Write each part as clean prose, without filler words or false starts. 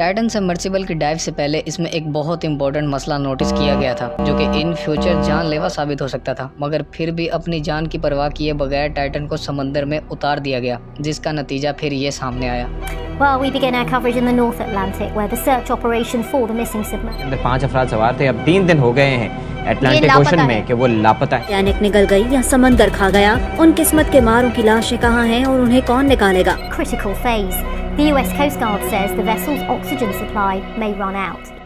Titan submersible की dive से पहले इसमें एक बहुत इंपॉर्टेंट मसला नोटिस किया गया था जो कि इन फ्यूचर जानलेवा साबित हो सकता था, मगर फिर भी अपनी जान की परवाह किए बगैर टाइटन को समंदर में उतार दिया गया, जिसका नतीजा फिर ये सामने आया। Well, we begin our coverage in the North Atlantic, where the search operation for the missing submarine. अंदर 5 अफराद सवार थे। अब 3 दिन हो गए हैं अटलांटिक ओशन में कि वो लापता है। टैनिक निकल गई या समंदर खा गया, उन किस्मत के मारों की लाशें कहाँ हैं और उन्हें कौन निकालेगा? Critical phase. The US Coast Guard says the vessel's oxygen supply may run out.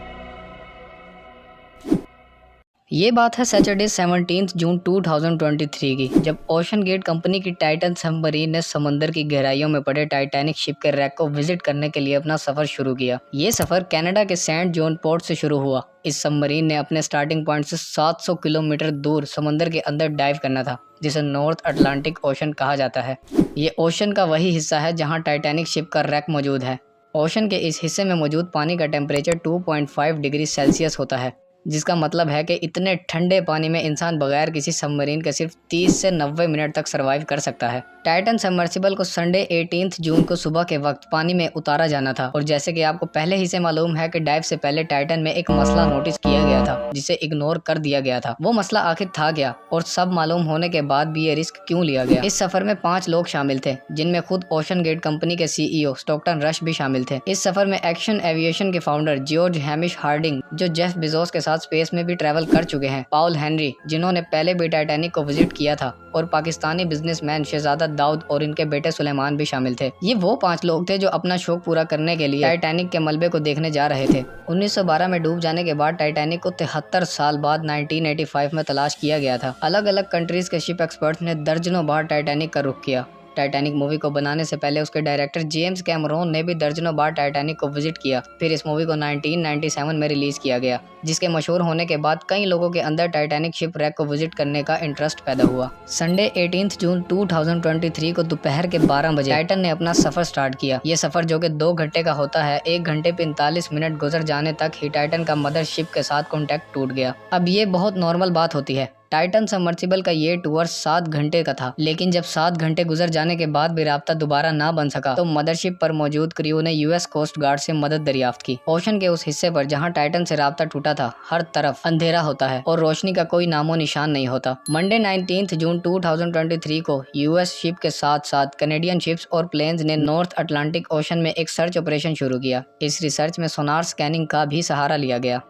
ये बात है सैटरडे 17 जून 2023 की, जब ओशन गेट कंपनी की टाइटन सबमरीन ने समंदर की गहराइयों में पड़े टाइटैनिक शिप के रैक को विजिट करने के लिए अपना सफर शुरू किया। ये सफर कनाडा के सेंट जॉन पोर्ट से शुरू हुआ। इस सबमरीन ने अपने स्टार्टिंग पॉइंट से 700 किलोमीटर दूर समंदर के अंदर डाइव करना था, जिसे नॉर्थ अटलांटिक ओशन कहा जाता है। ये ओशन का वही हिस्सा है जहाँ टाइटैनिक शिप का रैक मौजूद है। ओशन के इस हिस्से में मौजूद पानी का टेम्परेचर 2.5 डिग्री सेल्सियस होता है, जिसका मतलब है कि इतने ठंडे पानी में इंसान बगैर किसी सबमरीन के सिर्फ 30 से 90 मिनट तक सरवाइव कर सकता है। टाइटन सबमर्सिबल को संडे 18 जून को सुबह के वक्त पानी में उतारा जाना था, और जैसे कि आपको पहले ही से मालूम है कि डाइव से पहले टाइटन में एक मसला नोटिस किया गया था जिसे इग्नोर कर दिया गया था। वो मसला आखिर था क्या, और सब मालूम होने के बाद भी ये रिस्क क्यों लिया गया? इस सफर में 5 लोग शामिल थे, जिनमें खुद ओशन गेट कंपनी के CEO स्टॉकटन रश भी शामिल थे। इस सफर में एक्शन एविएशन के फाउंडर जॉर्ज हैमिश हार्डिंग, जो जेफ बेजोस के साथ स्पेस में भी ट्रैवल कर चुके हैं, पॉल हेनरी, जिन्होंने पहले भी टाइटैनिक को विजिट किया था, और पाकिस्तानी बिजनेसमैन शहजादा दाऊद और इनके बेटे सुलेमान भी शामिल थे। ये वो 5 लोग थे जो अपना शौक पूरा करने के लिए टाइटैनिक के मलबे को देखने जा रहे थे। 1912 में डूब जाने के बाद टाइटैनिक को 73 साल बाद 1985 में तलाश किया गया था। अलग अलग कंट्रीज के शिप एक्सपर्ट्स ने दर्जनों बार टाइटैनिक का रुख किया। टाइटैनिक मूवी को बनाने से पहले उसके डायरेक्टर जेम्स कैमरोन ने भी दर्जनों बार टाइटैनिक को विजिट किया। फिर इस मूवी को 1997 में रिलीज किया गया, जिसके मशहूर होने के बाद कई लोगों के अंदर टाइटैनिक शिप रैक को विजिट करने का इंटरेस्ट पैदा हुआ। संडे 18 जून 2023 को दोपहर के 12 बजे टाइटन ने अपना सफर स्टार्ट किया। ये सफर जो कि 2 घंटे का होता है, 1 घंटे 45 मिनट गुजर जाने तक ही टाइटन का मदर शिप के साथ कॉन्टैक्ट टूट गया। अब ये बहुत नॉर्मल बात होती है। टाइटन सबमर्सिबल का ये टूर 7 घंटे का था, लेकिन जब 7 घंटे गुजर जाने के बाद भी राब्ता दोबारा ना बन सका, तो मदरशिप पर मौजूद क्रू ने US कोस्ट गार्ड से मदद दरियाफ्त की। ओशन के उस हिस्से पर जहां टाइटन से राब्ता टूटा था, हर तरफ अंधेरा होता है और रोशनी का कोई नामो निशान नहीं होता। मंडे 19 जून 2023 को US शिप के साथ साथ कैनेडियन शिप्स और प्लेन्स ने नॉर्थ अटलांटिक ओशन में एक सर्च ऑपरेशन शुरू किया। इस रिसर्च में सोनार स्कैनिंग का भी सहारा लिया गया।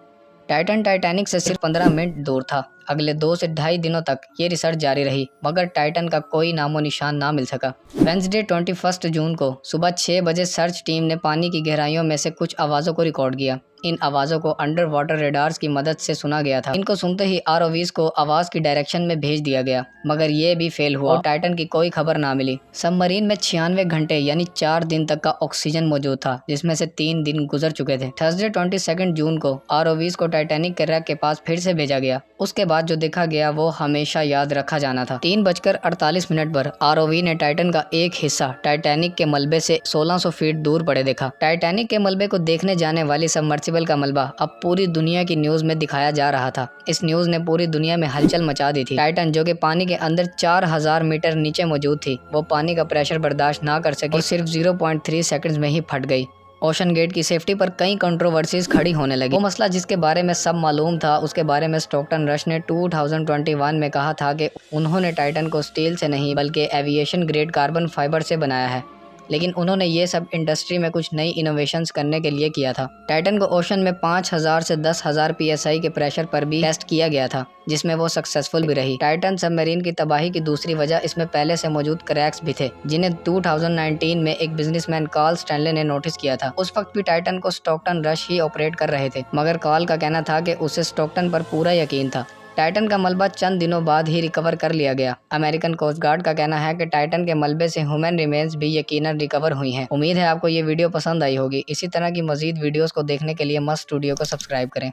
टाइटन टाइटैनिक से सिर्फ 15 मिनट दूर था। अगले 2 से ढाई दिनों तक ये रिसर्च जारी रही, मगर टाइटन का कोई नामो निशान ना मिल सका। वेंसडे 21 जून को सुबह 6 बजे सर्च टीम ने पानी की गहराइयों में से कुछ आवाज़ों को रिकॉर्ड किया। इन आवाज़ों को अंडर वाटर रेडार्स की मदद से सुना गया था। इनको सुनते ही ROVs को आवाज़ की डायरेक्शन में भेज दिया गया, मगर ये भी फेल हुआ और टाइटन की कोई खबर ना मिली। सबमरीन में 96 घंटे यानी 4 दिन तक का ऑक्सीजन मौजूद था, जिसमें से 3 दिन गुजर चुके थे। थर्सडे 22 जून को ROVs को टाइटैनिक के रैक के पास फिर से भेजा गया। उसके बाद जो देखा गया वो हमेशा याद रखा जाना था। 3:48 पर ROV ने टाइटन का एक हिस्सा टाइटैनिक के मलबे से 1600 फीट दूर पड़े देखा। टाइटैनिक के मलबे को देखने जाने वाली सबमर्सिबल का मलबा अब पूरी दुनिया की न्यूज में दिखाया जा रहा था। इस न्यूज ने पूरी दुनिया में हलचल मचा दी थी। टाइटन, जो कि पानी के अंदर 4000 मीटर नीचे मौजूद थी, वो पानी का प्रेशर बर्दाश्त ना कर सकी और सिर्फ 0.3 सेकंड्स में ही फट गई। ओशन गेट की सेफ्टी पर कई कंट्रोवर्सीज खड़ी होने लगी। वो मसला जिसके बारे में सब मालूम था, उसके बारे में स्टॉकटन रश ने 2021 में कहा था कि उन्होंने टाइटन को स्टील से नहीं बल्कि एविएशन ग्रेड कार्बन फाइबर से बनाया है, लेकिन उन्होंने ये सब इंडस्ट्री में कुछ नई इनोवेशंस करने के लिए किया था। टाइटन को ओशन में 5000 से 10,000 PSI के प्रेशर पर भी टेस्ट किया गया था, जिसमें वो सक्सेसफुल भी रही। टाइटन सबमरीन की तबाही की दूसरी वजह इसमें पहले से मौजूद क्रैक्स भी थे, जिन्हें 2019 में एक बिजनेसमैन कार्ल स्टैनले ने नोटिस किया था। उस वक्त भी टाइटन को स्टॉकटन रश ही ऑपरेट कर रहे थे, मगर कार्ल का कहना था कि उसे स्टॉकटन पर पूरा यकीन था। टाइटन का मलबा चंद दिनों बाद ही रिकवर कर लिया गया। अमेरिकन कोस्ट गार्ड का कहना है कि टाइटन के मलबे से ह्यूमन रिमेन्स भी यकीनन रिकवर हुई हैं। उम्मीद है आपको ये वीडियो पसंद आई होगी। इसी तरह की मजीद वीडियोस को देखने के लिए मस्ट स्टूडियो को सब्सक्राइब करें।